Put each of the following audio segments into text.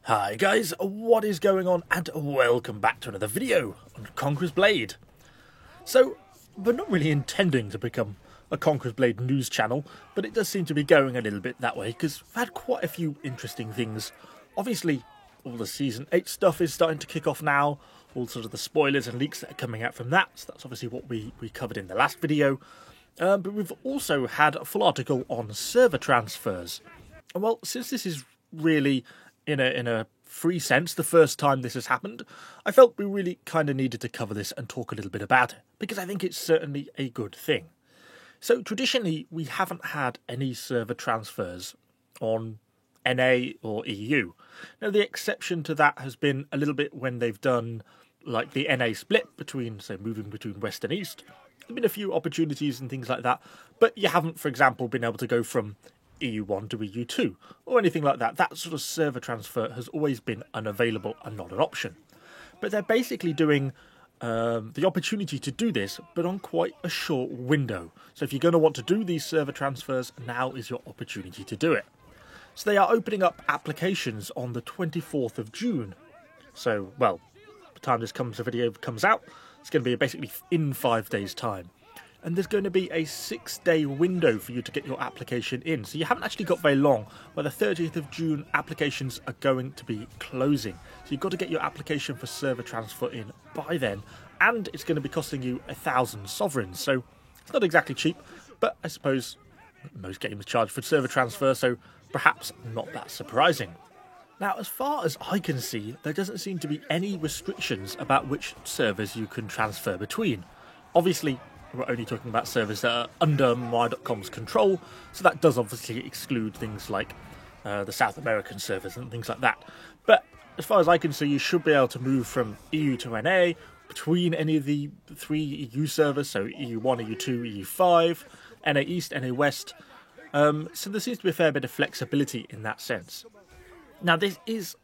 Hi guys, what is going on, and welcome back to another video on Conqueror's Blade. So, we're not really intending to become a Conqueror's Blade news channel, but it does seem to be going a little bit that way, because we've had quite a few interesting things. Obviously, all the Season 8 stuff is starting to kick off now, all sort of the spoilers and leaks that are coming out from that, so that's obviously what we covered in the last video. But we've also had a full article on server transfers. And well, since this is really in a free sense the first time this has happened, I felt we really kind of needed to cover this and talk a little bit about it, because I think it's certainly a good thing. So traditionally we haven't had any server transfers on NA or EU. Now the exception to that has been a little bit when they've done like the NA split between, say, moving between West and East. There've been a few opportunities and things like that, but you haven't, for example, been able to go from EU1 to EU2 or anything like that. That sort of server transfer has always been unavailable and not an option. But they're basically doing the opportunity to do this, but on quite a short window. So if you're going to want to do these server transfers, now is your opportunity to do it. So they are opening up applications on the 24th of June. So, well, by the time the video comes out, it's going to be basically in 5 days' time. And there's going to be a 6-day window for you to get your application in. So you haven't actually got very long. By the 30th of June, applications are going to be closing. So you've got to get your application for server transfer in by then. And it's going to be costing you 1,000 sovereigns. So it's not exactly cheap, but I suppose most games charge for server transfer, so perhaps not that surprising. Now, as far as I can see, there doesn't seem to be any restrictions about which servers you can transfer between. Obviously, we're only talking about servers that are under My.com's control, so that does obviously exclude things like the South American servers and things like that. But as far as I can see, you should be able to move from EU to NA between any of the 3 EU servers, so EU1, EU2, EU5, NA East, NA West. So there seems to be a fair bit of flexibility in that sense. Now, this is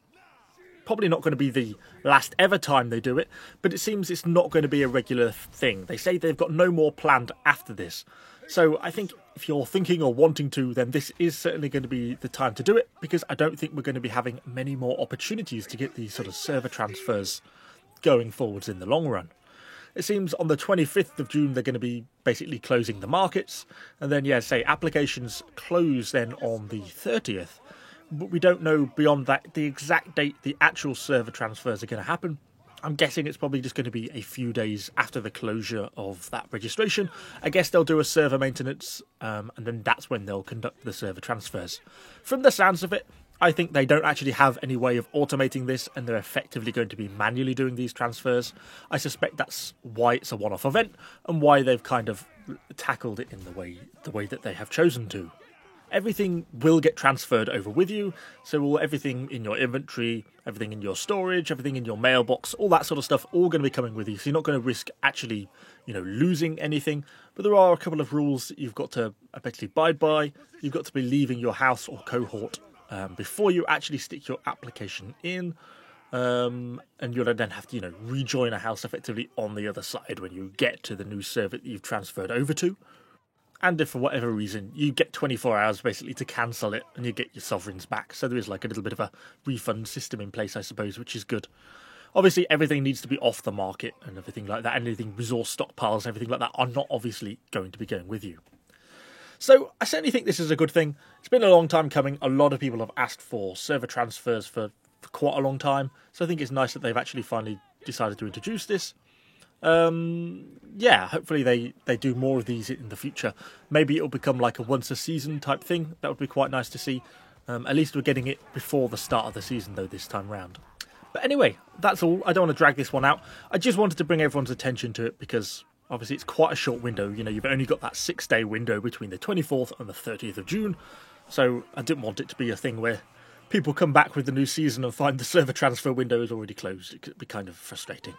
probably not going to be the last ever time they do it, but it seems it's not going to be a regular thing. They say they've got no more planned after this. So I think if you're thinking or wanting to, then this is certainly going to be the time to do it, because I don't think we're going to be having many more opportunities to get these sort of server transfers going forwards in the long run. It seems on the 25th of June they're going to be basically closing the markets, and then, yeah, say applications close then on the 30th. But we don't know beyond that the exact date the actual server transfers are going to happen. I'm guessing it's probably just going to be a few days after the closure of that registration. I guess they'll do a server maintenance, and then that's when they'll conduct the server transfers. From the sounds of it, I think they don't actually have any way of automating this, and they're effectively going to be manually doing these transfers. I suspect that's why it's a one-off event, and why they've kind of tackled it in the way that they have chosen to. Everything will get transferred over with you, so everything in your inventory, everything in your storage, everything in your mailbox, all that sort of stuff, all going to be coming with you, so you're not going to risk actually, losing anything. But there are a couple of rules that you've got to effectively abide by. You've got to be leaving your house or cohort before you actually stick your application in, and you'll then have to, rejoin a house effectively on the other side when you get to the new server that you've transferred over to. And if for whatever reason you get 24 hours basically to cancel it, and you get your sovereigns back. So there is like a little bit of a refund system in place, I suppose, which is good. Obviously, everything needs to be off the market and everything like that. Anything, resource stockpiles, everything like that, are not obviously going to be going with you. So I certainly think this is a good thing. It's been a long time coming. A lot of people have asked for server transfers for quite a long time. So I think it's nice that they've actually finally decided to introduce this. Yeah, hopefully they do more of these in the future. Maybe it'll become like a once a season type thing. That would be quite nice to see. At least we're getting it before the start of the season, though, this time round. But anyway, that's all. I don't want to drag this one out. I just wanted to bring everyone's attention to it, because obviously it's quite a short window. You've only got that 6-day window between the 24th and the 30th of June. So I didn't want it to be a thing where people come back with the new season and find the server transfer window is already closed. It could be kind of frustrating.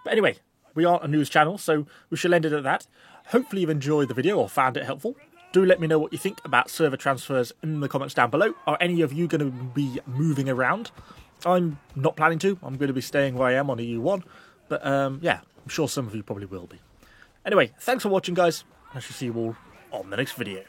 But anyway, we are a news channel, so we shall end it at that. Hopefully you've enjoyed the video or found it helpful. Do let me know what you think about server transfers in the comments down below. Are any of you going to be moving around? I'm not planning to. I'm going to be staying where I am on EU1. But yeah, I'm sure some of you probably will be. Anyway, thanks for watching, guys. I shall see you all on the next video.